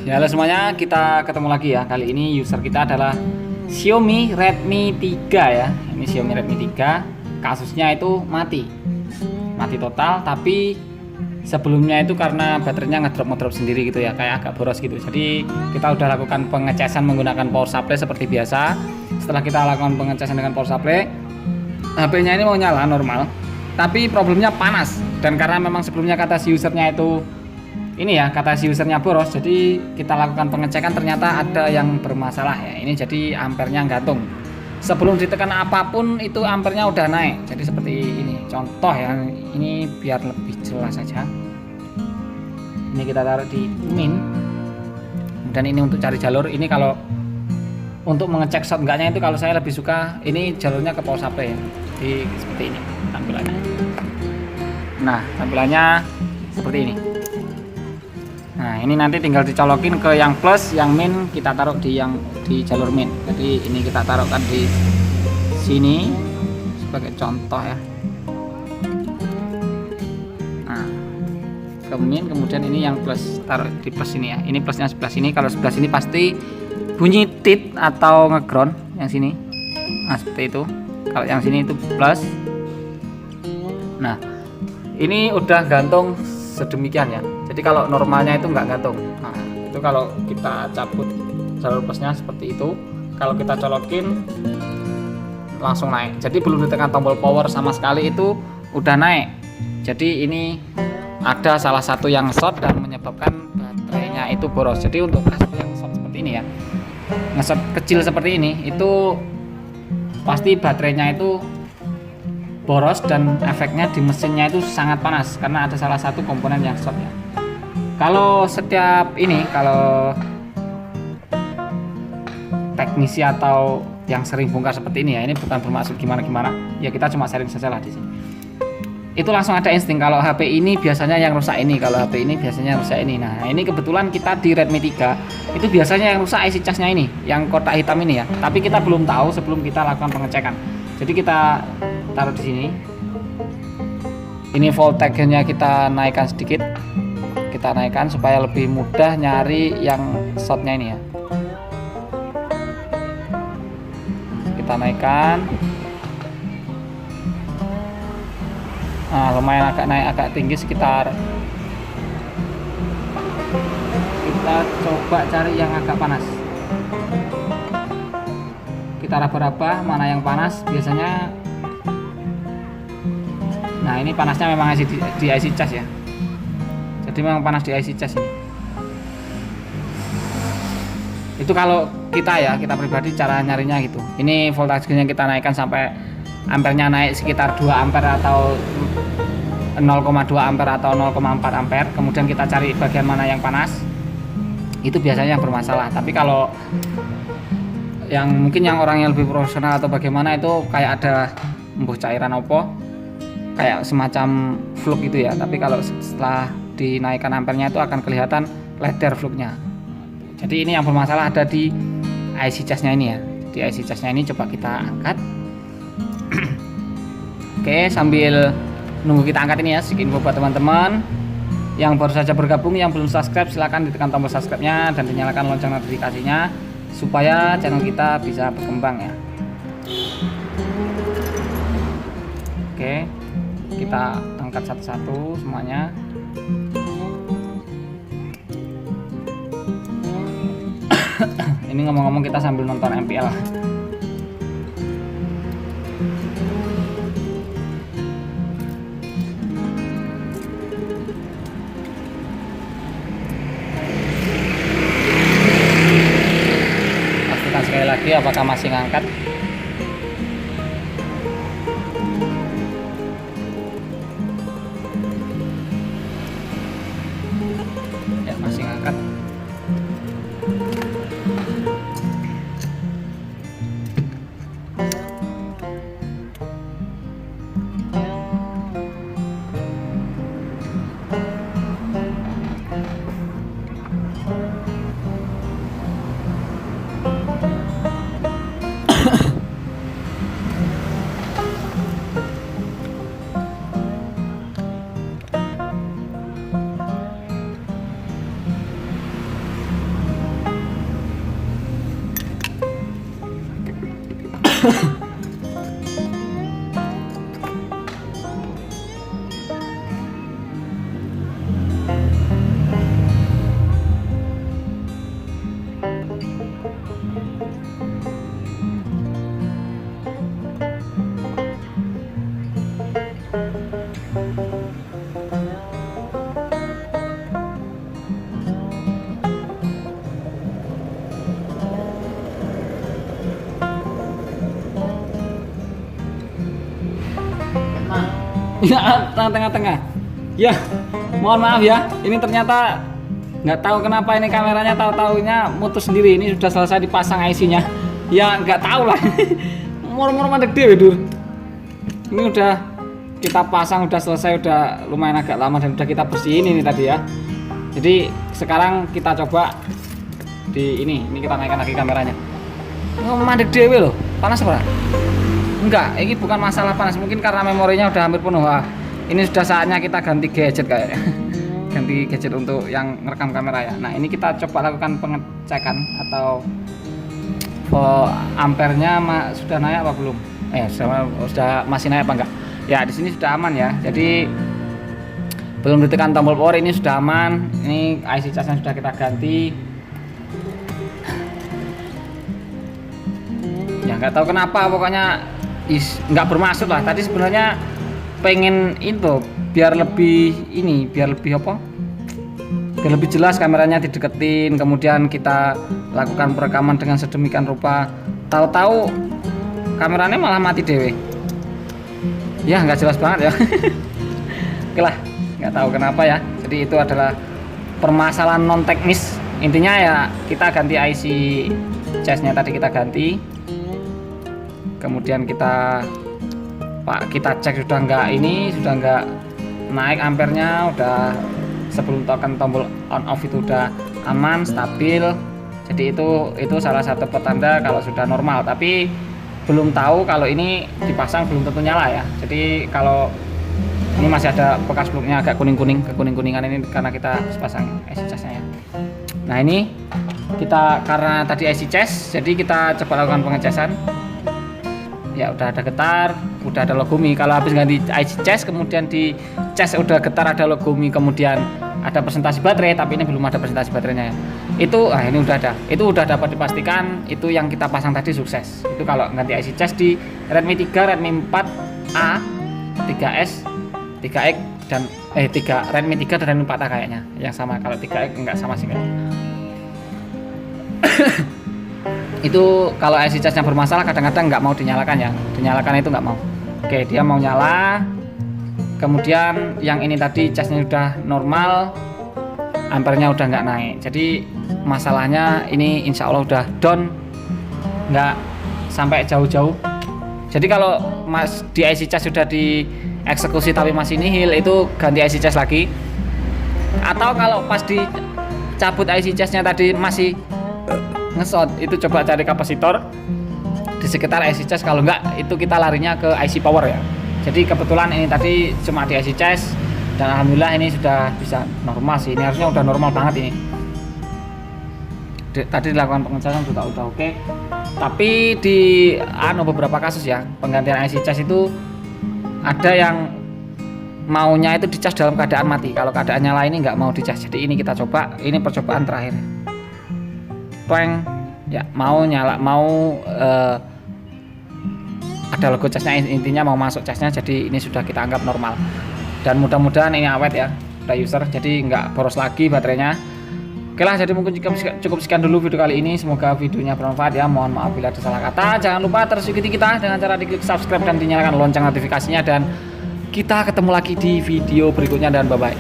Ya, halo semuanya, kita ketemu lagi ya. Kali ini user kita adalah Xiaomi Redmi 3 ya. Ini Xiaomi Redmi 3. Kasusnya itu mati total, tapi sebelumnya itu karena baterainya ngedrop sendiri gitu ya, kayak agak boros gitu. Jadi kita udah lakukan pengecasan menggunakan power supply seperti biasa. Setelah kita lakukan pengecasan dengan power supply, HP-nya ini mau nyala normal, tapi problemnya panas. Dan karena memang sebelumnya kata si usernya itu ini ya, kata si usernya boros, jadi kita lakukan pengecekan ternyata ada yang bermasalah ya. Ini jadi ampernya gantung. Sebelum ditekan apapun itu ampernya udah naik. Jadi seperti ini contoh ya, ini biar lebih jelas saja. Ini kita taruh di min, dan ini untuk cari jalur. Ini kalau untuk mengecek shot enggaknya itu kalau saya lebih suka ini jalurnya ke power supply ya. Jadi seperti ini tampilannya. Nah, tampilannya seperti ini. Nah, ini nanti tinggal dicolokin ke yang plus, yang min kita taruh di jalur min. Jadi ini kita taruhkan di sini sebagai contoh ya. Nah, ke min, kemudian ini yang plus taruh di plus ini ya. Ini plusnya sebelah sini. Kalau sebelah sini pasti bunyi tit atau ngeground yang sini. Nah, seperti itu. Kalau yang sini itu plus. Nah, ini udah gantung sedemikian ya. Jadi kalau normalnya itu nggak gantung. Nah, itu kalau kita cabut jalur plusnya seperti itu. Kalau kita colokin langsung naik. Jadi belum ditekan tombol power sama sekali itu udah naik. Jadi ini ada salah satu yang short dan menyebabkan baterainya itu boros. Jadi untuk kasus yang short seperti ini ya, nge-short kecil seperti ini, itu pasti baterainya itu boros dan efeknya di mesinnya itu sangat panas karena ada salah satu komponen yang short ya. Kalau setiap ini, kalau teknisi atau yang sering bongkar seperti ini ya, ini bukan bermaksud gimana-gimana ya, kita cuma sharing saja lah di sini. Itu langsung ada insting kalau HP ini biasanya yang rusak ini, kalau HP ini biasanya rusak ini. Nah, ini kebetulan kita di Redmi 3 itu biasanya yang rusak IC charge-nya ini, yang kotak hitam ini ya. Tapi kita belum tahu sebelum kita lakukan pengecekan. Jadi kita taruh di sini. Ini voltage-nya kita naikkan sedikit. Kita naikkan supaya lebih mudah nyari yang short-nya ini ya. Kita naikkan. Nah, lumayan agak naik, agak tinggi sekitar. Kita coba cari yang agak panas. Kita raba-raba mana yang panas biasanya. Nah, ini panasnya memang di IC charge ya. Jadi memang panas di IC charge ini. Itu kalau kita pribadi cara nyarinya gitu. Ini voltasenya kita naikkan sampai ampernya naik sekitar 2 ampere atau 0,2 ampere atau 0,4 ampere. Kemudian kita cari bagian mana yang panas. Itu biasanya yang bermasalah. Tapi kalau yang mungkin yang orang yang lebih profesional atau bagaimana, itu kayak ada embuh cairan apa, kayak semacam fluk gitu ya. Tapi kalau setelah dinaikkan ampernya itu akan kelihatan lebar fluknya. Jadi ini yang bermasalah ada di IC charge-nya ini ya. Di IC charge-nya ini coba kita angkat. Oke, sambil nunggu kita angkat ini ya, sedikit info buat teman-teman yang baru saja bergabung, yang belum subscribe, silahkan ditekan tombol subscribe-nya dan dinyalakan lonceng notifikasinya supaya channel kita bisa berkembang ya. Oke, kita angkat satu-satu semuanya. Ini ngomong-ngomong kita sambil nonton MPL. Pastikan sekali lagi apakah masih ngangkat. Ya, masih ngangkat. Ya, tengah-tengah. Ya, mohon maaf ya. Ini ternyata nggak tahu kenapa ini kameranya tahu-taunya mutus sendiri. Ini sudah selesai dipasang IC-nya. Ya nggak tahu lah. Mur-mur mandek dewe dur. Ini udah kita pasang, udah selesai, udah lumayan agak lama dan udah kita bersihin ini tadi ya. Jadi sekarang kita coba di ini kita naikkan lagi kameranya. Mandek dewe loh. Panas apa? Enggak, ini bukan masalah panas, mungkin karena memorinya udah hampir penuh. Ini sudah saatnya kita ganti gadget kayaknya. Ganti gadget untuk yang ngerekam kamera ya. Nah, ini kita coba lakukan pengecekan atau ampernya sudah naik apa belum? Sudah masih naik apa enggak? Ya, di sini sudah aman ya. Jadi belum ditekan tombol power, ini sudah aman. Ini IC casnya sudah kita ganti. Ya, nggak tahu kenapa, pokoknya nggak bermaksud lah. Tadi sebenarnya pengen itu biar lebih apa, biar lebih jelas kameranya dideketin, kemudian kita lakukan perekaman dengan sedemikian rupa. Tahu-tahu kameranya malah mati dewe. Ya nggak jelas banget ya. Oke lah, nggak tahu kenapa ya. Jadi itu adalah permasalahan non teknis. Intinya ya kita ganti IC chasnya tadi, kita ganti. Kemudian kita cek sudah nggak naik ampernya, udah sebelum tekan tombol on off itu udah aman, stabil. Jadi itu salah satu petanda kalau sudah normal. Tapi belum tahu kalau ini dipasang belum tentu nyala ya. Jadi kalau ini masih ada bekas plugnya agak kuning-kuningan ini karena kita pasang IC casnya ya. Nah, ini kita karena tadi IC cas, jadi kita coba lakukan pengecasan. Ya udah ada getar, udah ada logo Mi. Kalau habis ganti IC cas kemudian di cas udah getar, ada logo Mi, kemudian ada presentasi baterai, tapi ini belum ada presentasi baterainya ya. Ini udah ada. Itu udah dapat dipastikan itu yang kita pasang tadi sukses. Itu kalau ganti IC cas di Redmi 3, Redmi 4A, 3S, 3X dan Redmi 3 dan Redmi 4A kayaknya yang sama. Kalau 3X enggak sama sih kayaknya. Itu kalau IC casnya bermasalah kadang-kadang nggak mau dinyalakan ya, dinyalakan itu nggak mau. Oke, dia mau nyala. Kemudian yang ini tadi casnya udah normal, ampernya udah nggak naik. Jadi masalahnya ini insya Allah udah down, nggak sampai jauh-jauh. Jadi kalau di IC cas sudah dieksekusi tapi masih nihil, itu ganti IC cas lagi. Atau kalau pas dicabut IC casnya tadi masih ngesot, itu coba cari kapasitor di sekitar IC cas. Kalau enggak, itu kita larinya ke IC power ya. Jadi kebetulan ini tadi cuma di IC cas dan alhamdulillah ini sudah bisa normal sih. Ini harusnya udah normal banget ini. Tadi dilakukan pengecasan juga udah oke. Tapi di beberapa kasus ya, penggantian IC cas itu ada yang maunya itu dicas dalam keadaan mati. Kalau keadaan nyala ini nggak mau dicas. Jadi ini kita coba, ini percobaan terakhir. Ya mau nyala, mau ada logo casnya, intinya mau masuk casnya. Jadi ini sudah kita anggap normal dan mudah-mudahan ini awet ya, udah user, jadi nggak boros lagi baterainya. Oke lah, jadi mungkin cukup sekian dulu video kali ini. Semoga videonya bermanfaat ya. Mohon maaf bila ada salah kata. Jangan lupa terus ikuti kita dengan cara diklik subscribe dan dinyalakan lonceng notifikasinya, dan kita ketemu lagi di video berikutnya, dan bye bye.